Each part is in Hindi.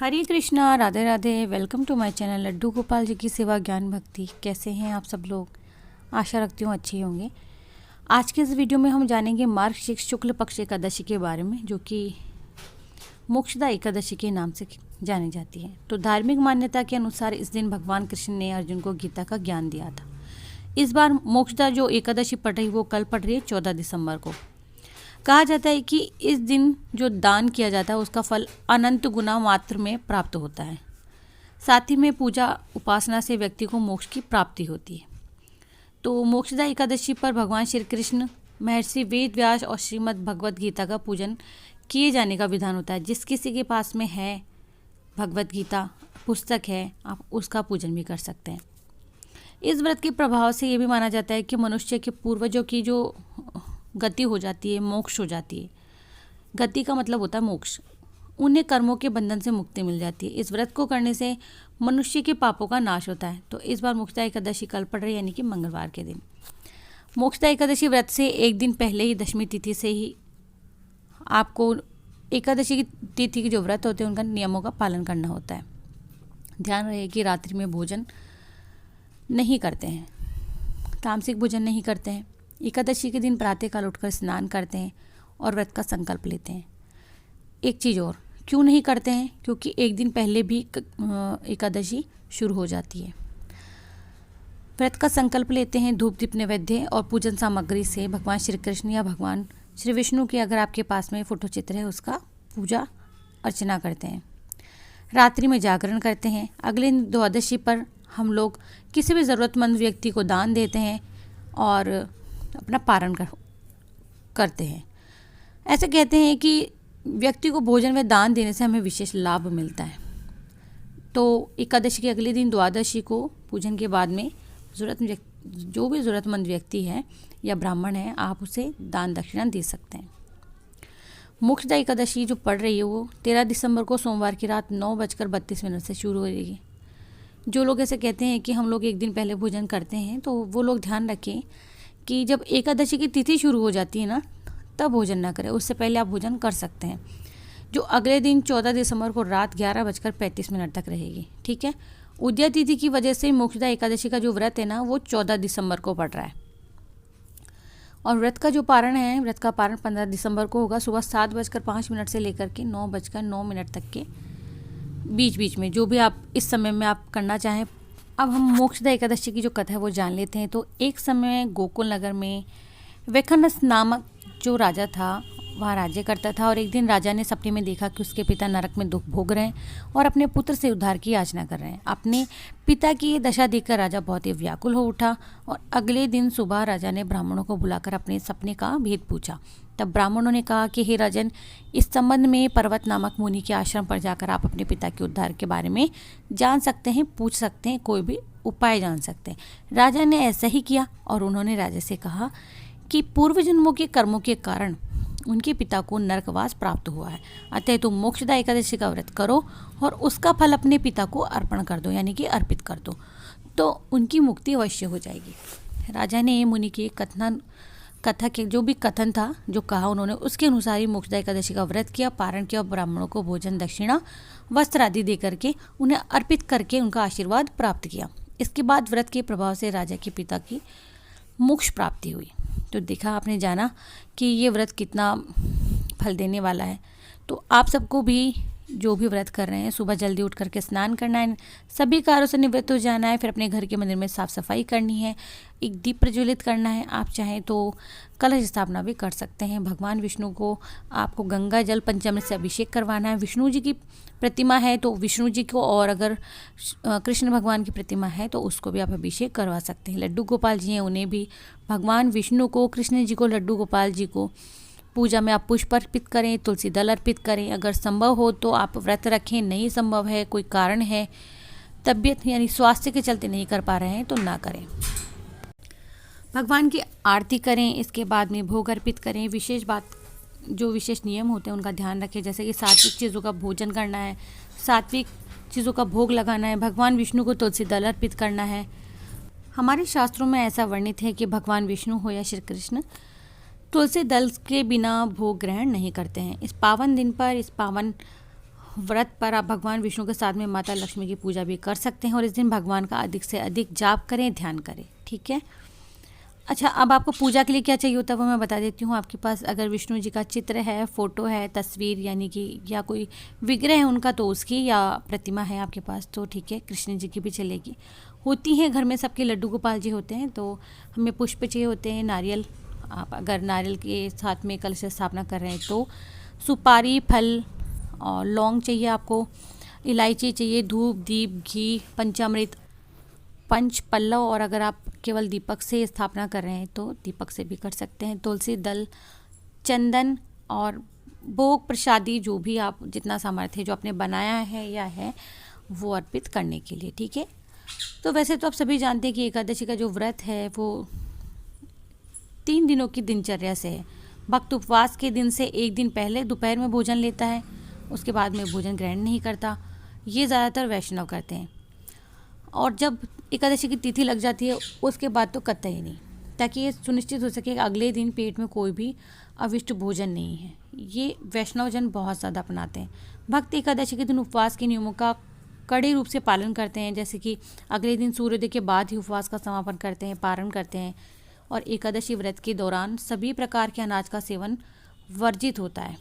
Hare Krishna, Radhe Radhe. Welcome to my channel Laddu Gopal ji की सेवा ज्ञान भक्ति। कैसे हैं आप सब लोग? आशा रखती हूँ अच्छे होंगे। आज के इस वीडियो में हम जानेंगे मार्गशीर्ष शुक्ल पक्ष एकादशी के बारे में, जो कि मोक्षदा एकादशी के नाम से जानी जाती है। तो धार्मिक मान्यता के अनुसार इस दिन भगवान कृष्ण ने अर्जुन को गीता का ज्ञान दिया था। इस बार मोक्षदा जो एकादशी पड़ रही वो कल पड़ रही है 14 दिसंबर को। कहा जाता है कि इस दिन जो दान किया जाता है उसका फल अनंत गुना मात्र में प्राप्त होता है। साथ ही में पूजा उपासना से व्यक्ति को मोक्ष की प्राप्ति होती है। तो मोक्षदा एकादशी पर भगवान श्री कृष्ण, महर्षि वेद व्यास और श्रीमद् भगवत गीता का पूजन किए जाने का विधान होता है। जिस किसी के पास में है भगवत गीता पुस्तक है, आप उसका पूजन भी कर सकते हैं। इस व्रत के प्रभाव से ये भी माना जाता है कि मनुष्य के पूर्वजों की जो गति हो जाती है, मोक्ष हो जाती है। गति का मतलब होता है मोक्ष। उन्हें कर्मों के बंधन से मुक्ति मिल जाती है। इस व्रत को करने से मनुष्य के पापों का नाश होता है। तो इस बार मोक्षदा एकादशी कल पड़ रही है, यानी कि मंगलवार के दिन। मोक्षदा एकादशी व्रत से एक दिन पहले ही दशमी तिथि से ही आपको एकादशी की तिथि के जो व्रत होते हैं उनका नियमों का पालन करना होता है। ध्यान रहे कि रात्रि में भोजन नहीं करते हैं, तामसिक भोजन नहीं करते हैं। एकादशी के दिन प्रातःकाल उठकर स्नान करते हैं और व्रत का संकल्प लेते हैं। एक चीज़ और, क्यों नहीं करते हैं? क्योंकि एक दिन पहले भी एकादशी शुरू हो जाती है। व्रत का संकल्प लेते हैं धूप दीप नैवेद्य और पूजन सामग्री से। भगवान श्री कृष्ण या भगवान श्री विष्णु की अगर आपके पास में फोटो चित्र है उसका पूजा अर्चना करते हैं। रात्रि में जागरण करते हैं। अगले दिन द्वादशी पर हम लोग किसी भी ज़रूरतमंद व्यक्ति को दान देते हैं और अपना पारण करते हैं। ऐसे कहते हैं कि व्यक्ति को भोजन में दान देने से हमें विशेष लाभ मिलता है। तो एकादशी के अगले दिन द्वादशी को पूजन के बाद में जो भी ज़रूरतमंद व्यक्ति है या ब्राह्मण है, आप उसे दान दक्षिणा दे सकते हैं। मोक्षदा एकादशी जो पड़ रही है वो 13 दिसंबर को सोमवार की रात 9:32 से शुरू हो रही है। जो लोग ऐसे कहते हैं कि हम लोग एक दिन पहले भोजन करते हैं, तो वो लोग ध्यान रखें कि जब एकादशी की तिथि शुरू हो जाती है ना, तब भोजन ना करें। उससे पहले आप भोजन कर सकते हैं, जो अगले दिन 14 दिसंबर को रात 11:35 तक रहेगी। ठीक है। उदया तिथि की वजह से मोक्षदा एकादशी का जो व्रत है ना, वो 14 दिसंबर को पड़ रहा है। और व्रत का जो पारण है, व्रत का पारण 15 दिसंबर को होगा। सुबह 7:05 से लेकर के 9:09 तक के बीच में, जो भी आप इस समय में आप करना चाहें। अब हम मोक्षदा एकादशी की जो कथा है वो जान लेते हैं। तो एक समय गोकुल नगर में वेखनस नामक जो राजा था वहाँ राज्य करता था। और एक दिन राजा ने सपने में देखा कि उसके पिता नरक में दुख भोग रहे हैं और अपने पुत्र से उद्धार की याचना कर रहे हैं। अपने पिता की ये दशा देखकर राजा बहुत ही व्याकुल हो उठा और अगले दिन सुबह राजा ने ब्राह्मणों को बुलाकर अपने सपने का भेद पूछा। तब ब्राह्मणों ने कहा कि हे राजन, इस संबंध में पर्वत नामक मुनि के आश्रम पर जाकर आप अपने पिता के उद्धार के बारे में जान सकते हैं, पूछ सकते हैं, कोई भी उपाय जान सकते हैं। राजा ने ऐसा ही किया और उन्होंने राजा से कहा कि पूर्व जन्मों के कर्मों के कारण उनके पिता को नरकवास प्राप्त हुआ है, अतः तुम मोक्षदा एकादशी का व्रत करो और उसका फल अपने पिता को अर्पण कर दो, यानी कि अर्पित कर दो, तो उनकी मुक्ति अवश्य हो जाएगी। राजा ने मुनि की कथा के जो भी कथन था, जो कहा उन्होंने, उसके अनुसार ही मोक्षदा एकादशी का व्रत किया, पारण किया और ब्राह्मणों को भोजन दक्षिणा वस्त्र आदि दे करके उन्हें अर्पित करके उनका आशीर्वाद प्राप्त किया। इसके बाद व्रत के प्रभाव से राजा के पिता की मोक्ष प्राप्ति हुई। तो देखा, आपने जाना कि ये व्रत कितना फल देने वाला है। तो आप सबको भी जो भी व्रत कर रहे हैं, सुबह जल्दी उठ करके स्नान करना है, सभी कार्यों से निवृत्त हो जाना है, फिर अपने घर के मंदिर में साफ सफाई करनी है, एक दीप प्रज्वलित करना है। आप चाहें तो कलश स्थापना भी कर सकते हैं। भगवान विष्णु को आपको गंगा जल पंचामृत से अभिषेक करवाना है। विष्णु जी की प्रतिमा है तो विष्णु जी को, और अगर कृष्ण भगवान की प्रतिमा है तो उसको भी आप अभिषेक करवा सकते हैं। लड्डू गोपाल जी हैं, उन्हें भी भगवान विष्णु को, कृष्ण जी को, लड्डू गोपाल जी को पूजा में आप पुष्प अर्पित करें, तुलसी दल अर्पित करें। अगर संभव हो तो आप व्रत रखें, नहीं संभव है, कोई कारण है, तबीयत यानी स्वास्थ्य के चलते नहीं कर पा रहे हैं, तो ना करें। भगवान की आरती करें, इसके बाद में भोग अर्पित करें। जो विशेष नियम होते हैं उनका ध्यान रखें, जैसे कि सात्विक चीज़ों का भोजन करना है, सात्विक चीज़ों का भोग लगाना है, भगवान विष्णु को तुलसी दल अर्पित करना है। हमारे शास्त्रों में ऐसा वर्णित है कि भगवान विष्णु हो या श्री कृष्ण तुलसी दल के बिना भोग ग्रहण नहीं करते हैं। इस पावन दिन पर, इस पावन व्रत पर आप भगवान विष्णु के साथ में माता लक्ष्मी की पूजा भी कर सकते हैं और इस दिन भगवान का अधिक से अधिक जाप करें, ध्यान करें। ठीक है। अच्छा, अब आपको पूजा के लिए क्या चाहिए होता है वो मैं बता देती हूँ। आपके पास अगर विष्णु जी का चित्र है, फ़ोटो है, तस्वीर यानी कि या कोई विग्रह है उनका तो उसकी, या प्रतिमा है आपके पास तो ठीक है, कृष्ण जी की भी चलेगी। होती हैं घर में सबके, लड्डू गोपाल जी होते हैं तो हमें पुष्प चाहिए होते हैं, नारियल, आप अगर नारियल के साथ में कलश स्थापना कर रहे हैं तो, सुपारी, फल और लौंग चाहिए आपको, इलायची चाहिए, धूप, दीप, घी, पंचामृत, पंच पल्लव, और अगर आप केवल दीपक से स्थापना कर रहे हैं तो दीपक से भी कर सकते हैं, तुलसी दल, चंदन और भोग प्रसादी जो भी आप जितना सामर्थ्य जो आपने बनाया है या है वो अर्पित करने के लिए। ठीक है। तो वैसे तो आप सभी जानते हैं कि एकादशी का जो व्रत है वो 3 दिनों की दिनचर्या से है। भक्त उपवास के दिन से एक दिन पहले दोपहर में भोजन लेता है, उसके बाद में भोजन ग्रहण नहीं करता। ये ज़्यादातर वैष्णव करते हैं। और जब एकादशी की तिथि लग जाती है उसके बाद तो कतई नहीं, ताकि ये सुनिश्चित हो सके कि अगले दिन पेट में कोई भी अविष्ट भोजन नहीं है। ये वैष्णव जन बहुत ज़्यादा अपनाते हैं। भक्त एकादशी के दिन उपवास के नियमों का कड़े रूप से पालन करते हैं, जैसे कि अगले दिन सूर्योदय के बाद ही उपवास का समापन करते हैं, पारण करते हैं। और एकादशी व्रत के दौरान सभी प्रकार के अनाज का सेवन वर्जित होता है।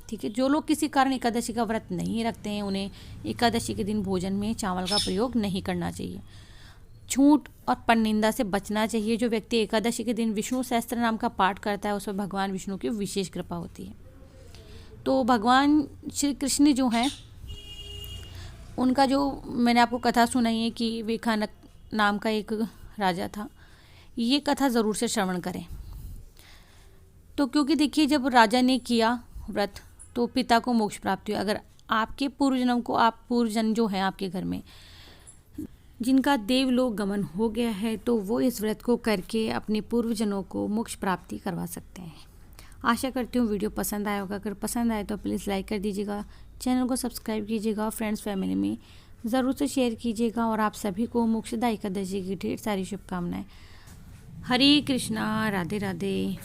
ठीक है। जो लोग किसी कारण एकादशी का व्रत नहीं रखते हैं उन्हें एकादशी के दिन भोजन में चावल का प्रयोग नहीं करना चाहिए। झूठ और परनिंदा से बचना चाहिए। जो व्यक्ति एकादशी के दिन विष्णु सहस्त्र नाम का पाठ करता है उस पर भगवान विष्णु की विशेष कृपा होती है। तो भगवान श्री कृष्ण जो हैं उनका जो मैंने आपको कथा सुनाई है कि वेखानक नाम का एक राजा था, ये कथा ज़रूर से श्रवण करें। तो क्योंकि देखिए जब राजा ने किया व्रत तो पिता को मोक्ष प्राप्ति हुई। अगर आपके पूर्वजन्म को, आप पूर्वजन जो हैं आपके घर में जिनका देवलोक गमन हो गया है तो वो इस व्रत को करके अपने पूर्वजनों को मोक्ष प्राप्ति करवा सकते हैं। आशा करती हूँ वीडियो पसंद आया होगा। अगर पसंद आए तो प्लीज़ लाइक कर दीजिएगा, चैनल को सब्सक्राइब कीजिएगा, फ्रेंड्स फैमिली में ज़रूर से शेयर कीजिएगा। और आप सभी को मोक्षदा एकादशी की ढेर सारी शुभकामनाएं। हरे कृष्णा, राधे राधे।